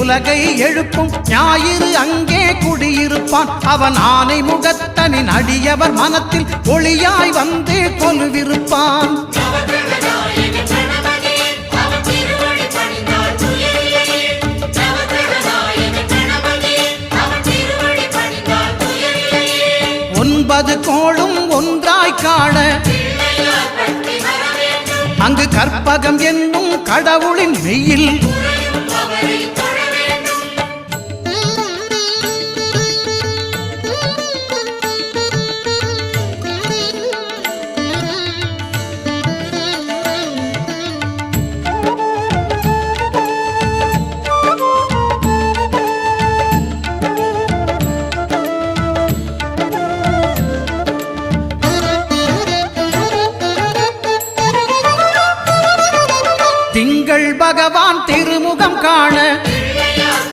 உலகை எழுப்பும் ஞாயிறு அங்கே குடியிருப்பான். அவன் ஆனை முகத்தனின் அடியவர் மனத்தில் ஒளியாய் வந்து கொலுவிருப்பான். ஒன்பது கோளும் ஒன்றாய் காண அங்கு கற்பகம் என்னும் கடவுளின் மெய்யில் திங்கள் பகவான் திருமுகம் காண